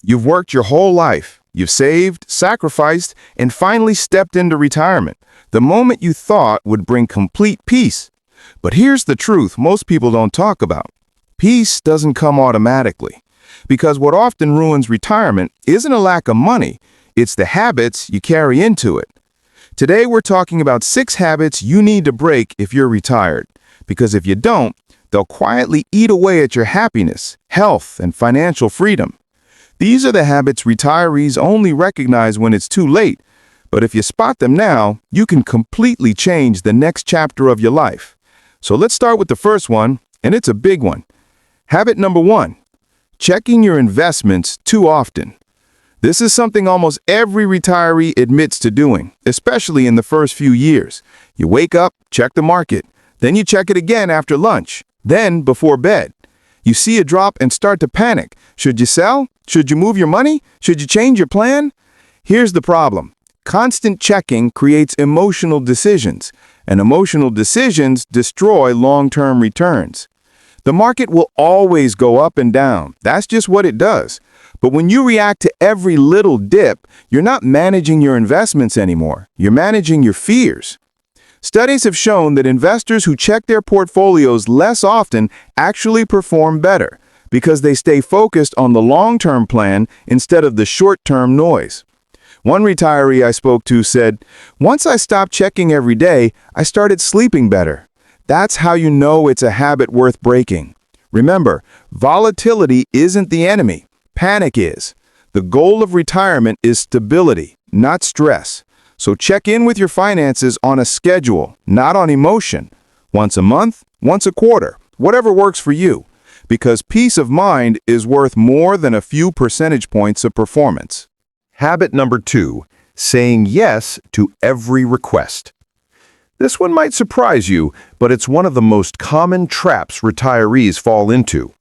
You've worked your whole life. You've saved, sacrificed, and finally stepped into retirement, the moment you thought would bring complete peace. But here's the truth most people don't talk about. Peace doesn't come automatically, because what often ruins retirement isn't a lack of money, it's the habits you carry into it. Today we're talking about 6 habits you need to break if you're retired, because if you don't, they'll quietly eat away at your happiness, health, and financial freedom. These are the habits retirees only recognize when it's too late, but if you spot them now, you can completely change the next chapter of your life. So let's start with the first one, and it's a big one. Habit number 1, checking your investments too often. This is something almost every retiree admits to doing, especially in the first few years. You wake up, check the market, then you check it again after lunch, then before bed. You see a drop and start to panic. Should you sell? Should you move your money? Should you change your plan? Here's the problem. Constant checking creates emotional decisions, and emotional decisions destroy long-term returns. The market will always go up and down. That's just what it does. But when you react to every little dip, you're not managing your investments anymore. You're managing your fears. Studies have shown that investors who check their portfolios less often actually perform better because they stay focused on the long-term plan instead of the short-term noise. One retiree I spoke to said, "Once I stopped checking every day, I started sleeping better." That's how you know it's a habit worth breaking. Remember, volatility isn't the enemy. Panic is. The goal of retirement is stability, not stress. So check in with your finances on a schedule, not on emotion. Once a month, once a quarter, whatever works for you. Because peace of mind is worth more than a few percentage points of performance. Habit number 2, saying yes to every request. This one might surprise you, but it's one of the most common traps retirees fall into.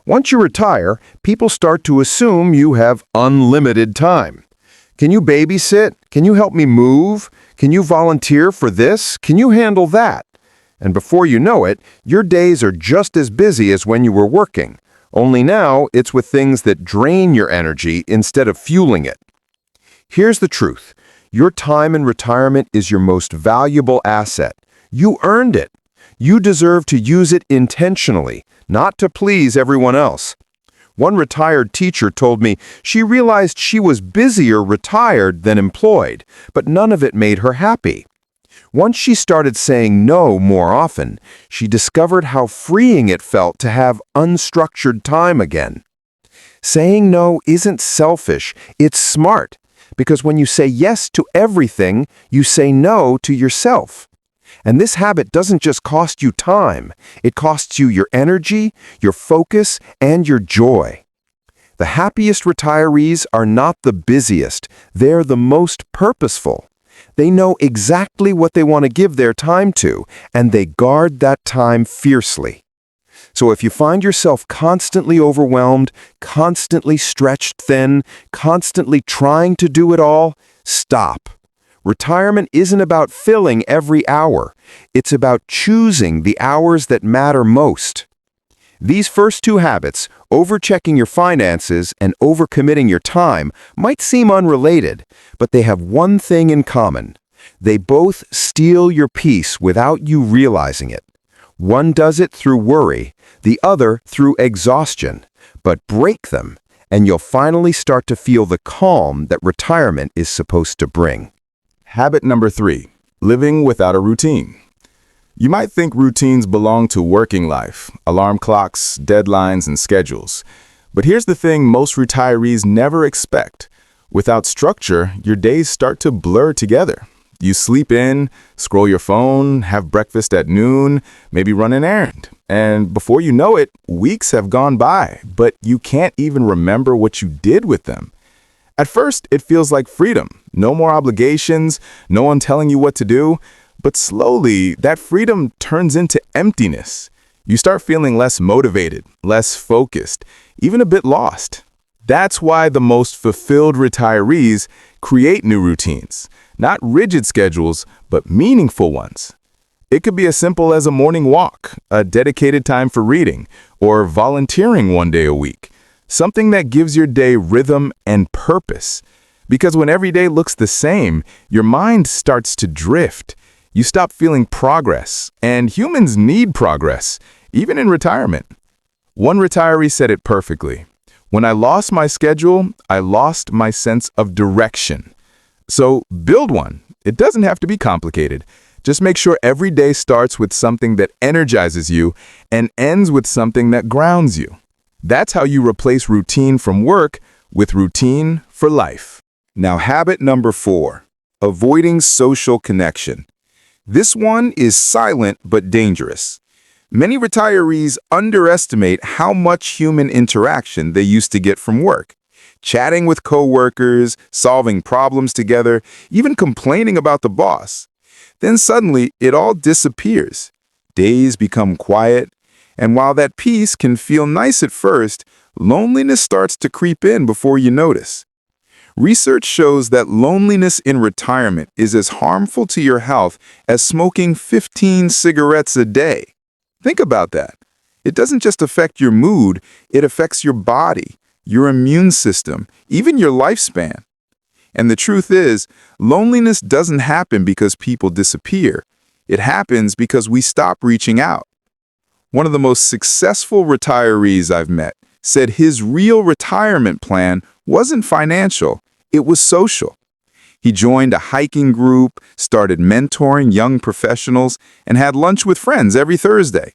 Once you retire, people start to assume you have unlimited time. Can you babysit? Can you help me move? Can you volunteer for this? Can you handle that? And before you know it, your days are just as busy as when you were working. Only now, it's with things that drain your energy instead of fueling it. Here's the truth. Your time in retirement is your most valuable asset. You earned it. You deserve to use it intentionally, not to please everyone else. One retired teacher told me she realized she was busier retired than employed, but none of it made her happy. Once she started saying no more often, she discovered how freeing it felt to have unstructured time again. Saying no isn't selfish, it's smart, because when you say yes to everything, you say no to yourself. And this habit doesn't just cost you time, it costs you your energy, your focus, and your joy. The happiest retirees are not the busiest, they're the most purposeful. They know exactly what they want to give their time to, and they guard that time fiercely. So if you find yourself constantly overwhelmed, constantly stretched thin, constantly trying to do it all, stop. Retirement isn't about filling every hour. It's about choosing the hours that matter most. These first 2 habits, overchecking your finances and overcommitting your time, might seem unrelated, but they have one thing in common. They both steal your peace without you realizing it. One does it through worry, the other through exhaustion. But break them, and you'll finally start to feel the calm that retirement is supposed to bring. Habit number 3, living without a routine. You might think routines belong to working life, alarm clocks, deadlines, and schedules. But here's the thing most retirees never expect. Without structure, your days start to blur together. You sleep in, scroll your phone, have breakfast at noon, maybe run an errand. And before you know it, weeks have gone by, but you can't even remember what you did with them. At first, it feels like freedom. No more obligations, no one telling you what to do. But slowly, that freedom turns into emptiness. You start feeling less motivated, less focused, even a bit lost. That's why the most fulfilled retirees create new routines. Not rigid schedules, but meaningful ones. It could be as simple as a morning walk, a dedicated time for reading, or volunteering one day a week. Something that gives your day rhythm and purpose. Because when every day looks the same, your mind starts to drift. You stop feeling progress, and humans need progress, even in retirement. One retiree said it perfectly. When I lost my schedule, I lost my sense of direction. So build one. It doesn't have to be complicated. Just make sure every day starts with something that energizes you and ends with something that grounds you. That's how you replace routine from work with routine for life. Now, habit number 4, avoiding social connection. This one is silent but dangerous. Many retirees underestimate how much human interaction they used to get from work. Chatting with coworkers, solving problems together, even complaining about the boss. Then suddenly, it all disappears. Days become quiet, and while that peace can feel nice at first, loneliness starts to creep in before you notice. Research shows that loneliness in retirement is as harmful to your health as smoking 15 cigarettes a day. Think about that. It doesn't just affect your mood, it affects your body, your immune system, even your lifespan. And the truth is, loneliness doesn't happen because people disappear. It happens because we stop reaching out. One of the most successful retirees I've met said his real retirement plan wasn't financial, it was social. He joined a hiking group, started mentoring young professionals, and had lunch with friends every Thursday.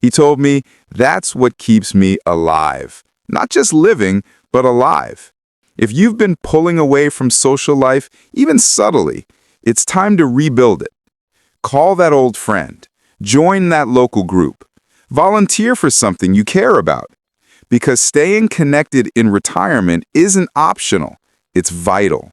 He told me, that's what keeps me alive. Not just living, but alive. If you've been pulling away from social life, even subtly, it's time to rebuild it. Call that old friend. Join that local group. Volunteer for something you care about. Because staying connected in retirement isn't optional, it's vital.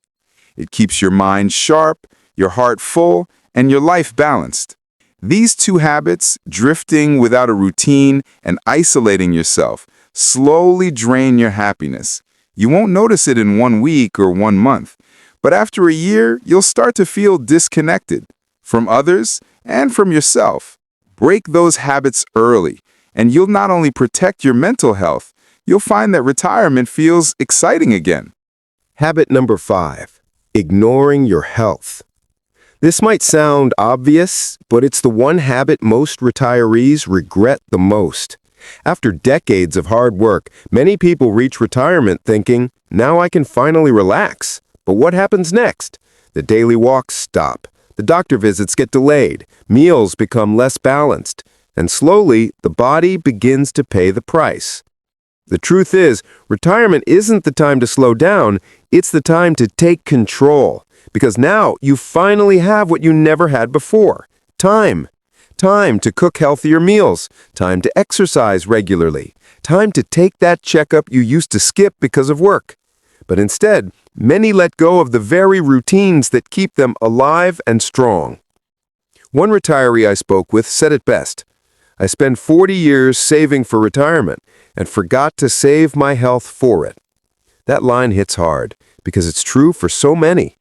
It keeps your mind sharp, your heart full, and your life balanced. These two habits, drifting without a routine and isolating yourself, slowly drain your happiness. You won't notice it in 1 week or 1 month, but after a year, you'll start to feel disconnected from others and from yourself. Break those habits early, and you'll not only protect your mental health, you'll find that retirement feels exciting again. Habit number 5, ignoring your health. This might sound obvious, but it's the one habit most retirees regret the most. After decades of hard work, many people reach retirement thinking, now I can finally relax. But what happens next? The daily walks stop. The doctor visits get delayed. Meals become less balanced. And slowly, the body begins to pay the price. The truth is, retirement isn't the time to slow down, it's the time to take control. Because now you finally have what you never had before. Time. Time to cook healthier meals. Time to exercise regularly. Time to take that checkup you used to skip because of work. But instead, many let go of the very routines that keep them alive and strong. One retiree I spoke with said it best. I spent 40 years saving for retirement and forgot to save my health for it. That line hits hard because it's true for so many.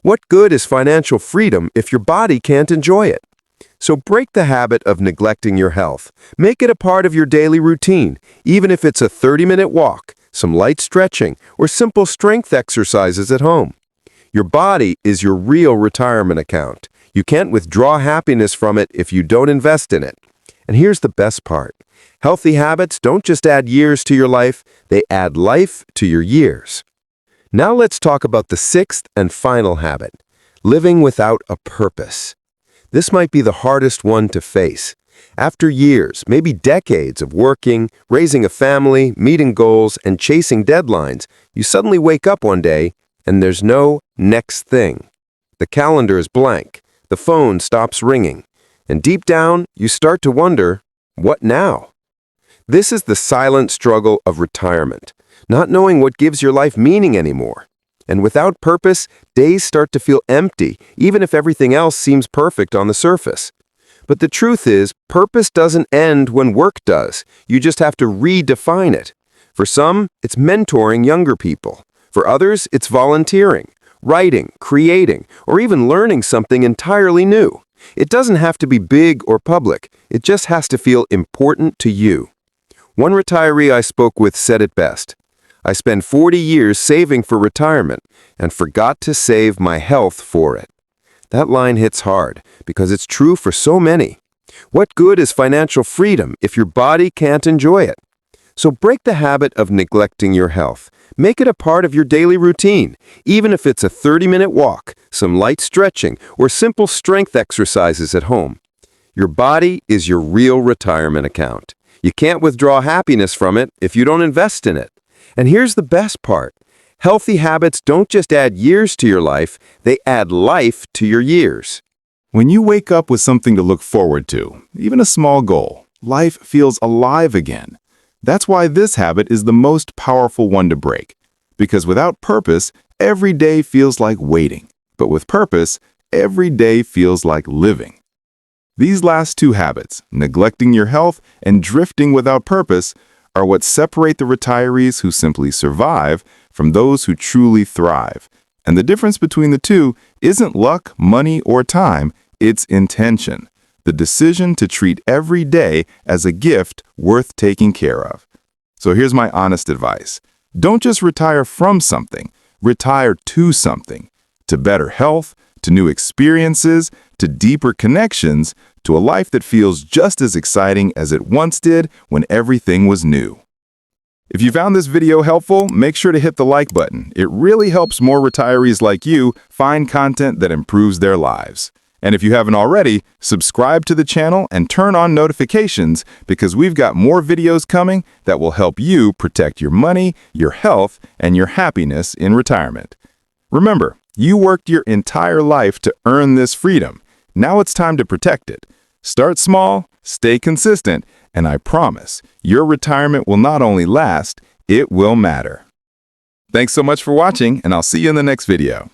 What good is financial freedom if your body can't enjoy it? So break the habit of neglecting your health. Make it a part of your daily routine, even if it's a 30-minute walk, some light stretching, or simple strength exercises at home. Your body is your real retirement account. You can't withdraw happiness from it if you don't invest in it. And here's the best part. Healthy habits don't just add years to your life, they add life to your years. Now let's talk about the 6th and final habit, living without a purpose. This might be the hardest one to face. After years, maybe decades of working, raising a family, meeting goals, and chasing deadlines, you suddenly wake up one day and there's no next thing. The calendar is blank, the phone stops ringing, and deep down, you start to wonder, what now? This is the silent struggle of retirement, not knowing what gives your life meaning anymore. And without purpose, days start to feel empty, even if everything else seems perfect on the surface. But the truth is, purpose doesn't end when work does. You just have to redefine it. For some, it's mentoring younger people. For others, it's volunteering, writing, creating, or even learning something entirely new. It doesn't have to be big or public. It just has to feel important to you. One retiree I spoke with said it best. I spent 40 years saving for retirement and forgot to save my health for it. That line hits hard because it's true for so many. What good is financial freedom if your body can't enjoy it? So break the habit of neglecting your health. Make it a part of your daily routine, even if it's a 30-minute walk, some light stretching, or simple strength exercises at home. Your body is your real retirement account. You can't withdraw happiness from it if you don't invest in it. And here's the best part. Healthy habits don't just add years to your life, they add life to your years. When you wake up with something to look forward to, even a small goal, life feels alive again. That's why this habit is the most powerful one to break. Because without purpose, every day feels like waiting. But with purpose, every day feels like living. These last two habits, neglecting your health and drifting without purpose, are what separate the retirees who simply survive from those who truly thrive. And the difference between the two isn't luck, money, or time, it's intention. The decision to treat every day as a gift worth taking care of. So here's my honest advice. Don't just retire from something, retire to something. To better health, to new experiences, to deeper connections, to a life that feels just as exciting as it once did when everything was new. If you found this video helpful, make sure to hit the like button. It really helps more retirees like you find content that improves their lives. And if you haven't already, subscribe to the channel and turn on notifications because we've got more videos coming that will help you protect your money, your health, and your happiness in retirement. Remember, you worked your entire life to earn this freedom. Now it's time to protect it. Start small, stay consistent, and I promise your retirement will not only last, it will matter. Thanks so much for watching, and I'll see you in the next video.